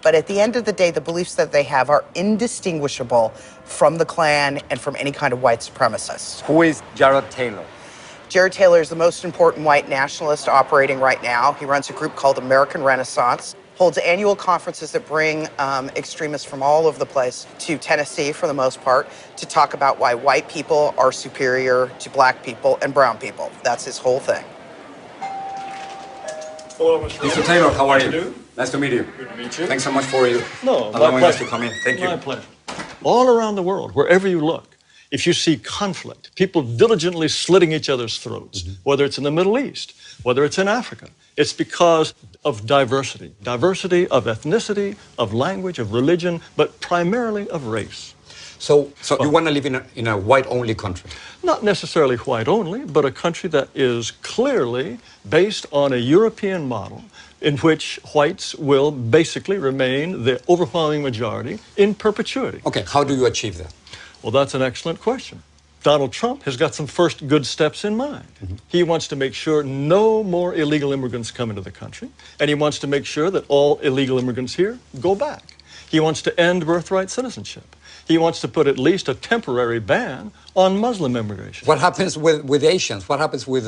But at the end of the day, the beliefs that they have are indistinguishable from the Klan and from any kind of white supremacist. Who is Jared Taylor? Jared Taylor is the most important white nationalist operating right now. He runs a group called American Renaissance, holds annual conferences that bring extremists from all over the place to Tennessee, for the most part, to talk about why white people are superior to black people and brown people. That's his whole thing. Hello, Mr. Taylor, how are you? Nice to meet you. Good to meet you. Thanks so much for allowing us to come in. Thank you. My pleasure. All around the world, wherever you look, if you see conflict, people diligently slitting each other's throats, whether it's in the Middle East, whether it's in Africa, it's because of diversity. Diversity of ethnicity, of language, of religion, but primarily of race. So you want to live in a white-only country? Not necessarily white-only, but a country that is clearly based on a European model in which whites will basically remain the overwhelming majority in perpetuity. Okay, how do you achieve that? Well, that's an excellent question. Donald Trump has got some first good steps in mind. He wants to make sure no more illegal immigrants come into the country, and he wants to make sure that all illegal immigrants here go back. He wants to end birthright citizenship. He wants to put at least a temporary ban on Muslim immigration. What happens with Asians? What happens with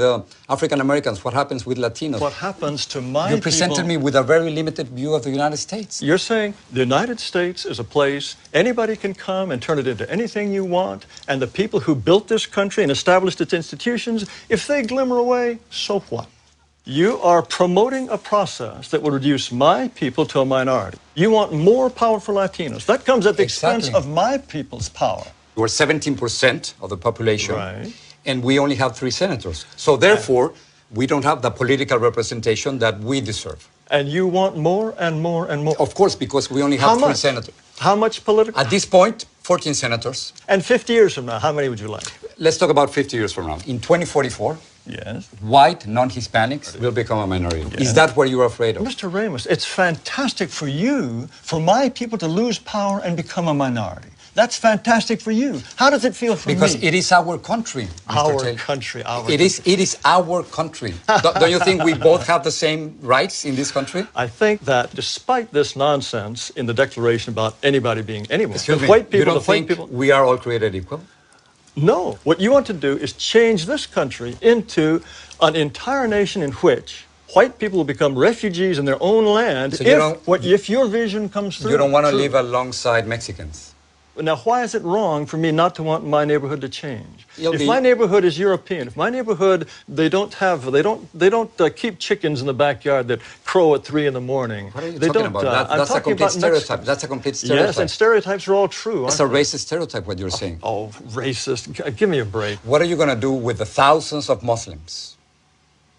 African Americans? What happens with Latinos? What happens to my people? You presented me with a very limited view of the United States. You're saying the United States is a place anybody can come and turn it into anything you want, and the people who built this country and established its institutions, if they glimmer away, so what? You are promoting a process that will reduce my people to a minority. You want more power for Latinos. That comes at the expense of my people's power. We're 17% of the population, right, and we only have 3 senators. So therefore, we don't have the political representation that we deserve. And you want more and more and more? Of course, because we only have 3 senators. How much political? At this point, 14 senators. And 50 years from now, how many would you like? Let's talk about 50 years from now. In 2044, yes, white non-Hispanics will become a minority. Yes. Is that what you're afraid of? Mr. Ramos, it's fantastic for you, for my people to lose power and become a minority. That's fantastic for you. How does it feel for me? Because it is our country, Mr. Taylor. Country, our It is our country. Don't you think we both have the same rights in this country? I think that despite this nonsense in the Declaration about anybody being anyone, Excuse me, white people, you don't think we are all created equal? No. What you want to do is change this country into an entire nation in which white people will become refugees in their own land if your vision comes through. You don't want to live alongside Mexicans? Now, why is it wrong for me not to want my neighborhood to change? If my neighborhood is European, if my neighborhood, they don't keep chickens in the backyard that crow at 3 in the morning. What are you talking about? That's a complete stereotype. That's a complete stereotype. Yes, and stereotypes are all true. It's a racist stereotype, what you're saying. Oh, racist. Give me a break. What are you going to do with the thousands of Muslims?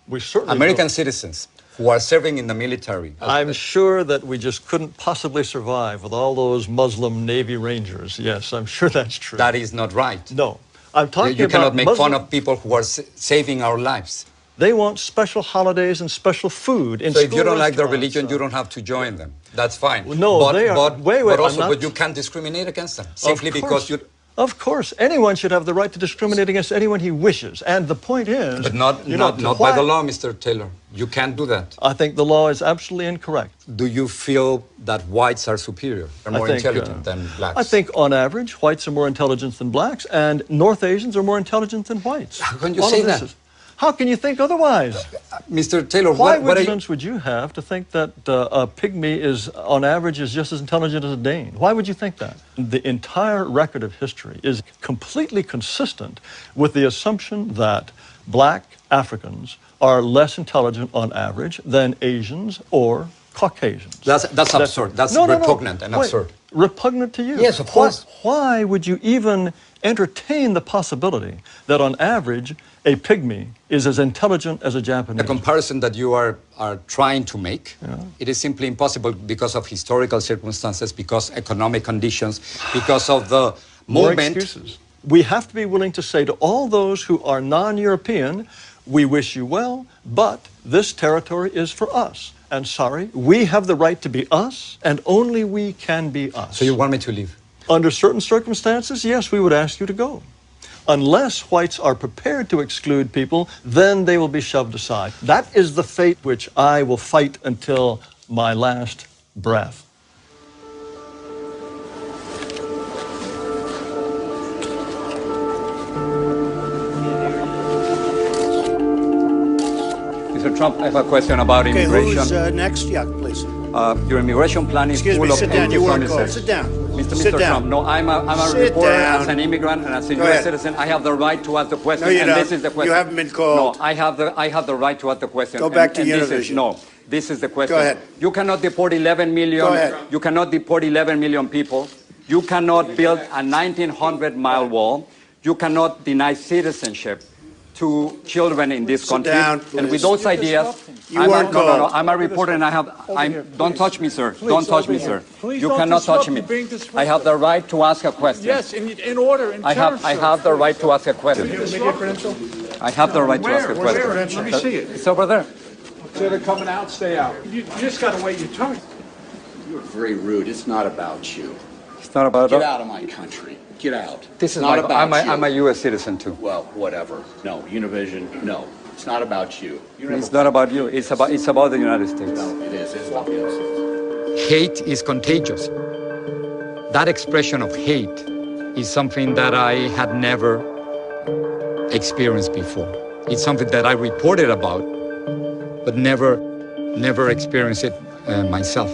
We certainly American citizens who are serving in the military. I'm sure that we just couldn't possibly survive with all those Muslim Navy Rangers. Yes, I'm sure that's true. That is not right. No. I'm talking about You cannot make fun of people who are saving our lives. They want special holidays and special food in So school if you don't like their restaurants, religion, you don't have to join them. That's fine. Well, no, they are. But you can't discriminate against them simply because you... Of course, anyone should have the right to discriminate against anyone he wishes. And the point is... But not by the law, Mr. Taylor. You can't do that. I think the law is absolutely incorrect. Do you feel that whites are superior? They're more intelligent than blacks? I think, on average, whites are more intelligent than blacks, and North Asians are more intelligent than whites. How can you say that? How can you think otherwise? Mr. Taylor, what evidence would you have to think that a pygmy is, on average, is just as intelligent as a Dane? Why would you think that? The entire record of history is completely consistent with the assumption that black Africans are less intelligent on average than Asians or Caucasians. That's absurd. That's repugnant and absurd. Repugnant to you? Yes, of course. Why would you even entertain the possibility that on average a pygmy is as intelligent as a Japanese? The comparison that you are trying to make, it is simply impossible because of historical circumstances, because economic conditions, because of the movement. More excuses. We have to be willing to say to all those who are non-European, we wish you well, but this territory is for us. And sorry, we have the right to be us, and only we can be us. So you want me to leave? Under certain circumstances, yes, we would ask you to go. Unless whites are prepared to exclude people, then they will be shoved aside. That is the fate which I will fight until my last breath. Trump, I have a question about Okay, immigration. who's next? Yeah, please. Your immigration plan is Excuse full me, of sit down. You weren't called. anti-promises. Sit down. Mr. Sit down. Trump, no, I'm a Sit reporter down. as an immigrant and as a Go U.S. ahead. citizen. I have the right to ask the question. No, you and don't. This is the question. You haven't been called. No, I have the right to ask the question. Go back to and Univision. This is the question. Go ahead. You cannot deport 11 million. Go ahead. You cannot deport 11 million people. You cannot build a 1,900-mile wall. You cannot deny citizenship to children in this country. Down, and with those ideas, I'm a reporter and don't touch me, sir. Don't touch me, sir. You cannot touch me. I have the right to ask a question. Yes, in order, in I have the right to ask a question. I have the right to ask a question. Let me see it. It's over there. Instead of coming out, stay out. You just got to wait your turn. You're very rude. It's not about you. It's not about Get out of my country. Get out. This is not about you. I'm a U.S. citizen too. Well, whatever. No, Univision. No, it's not about you. It's not about you. It's about the United States. No, it is. It's about us. Hate is contagious. That expression of hate is something that I had never experienced before. It's something that I reported about, but never experienced it myself.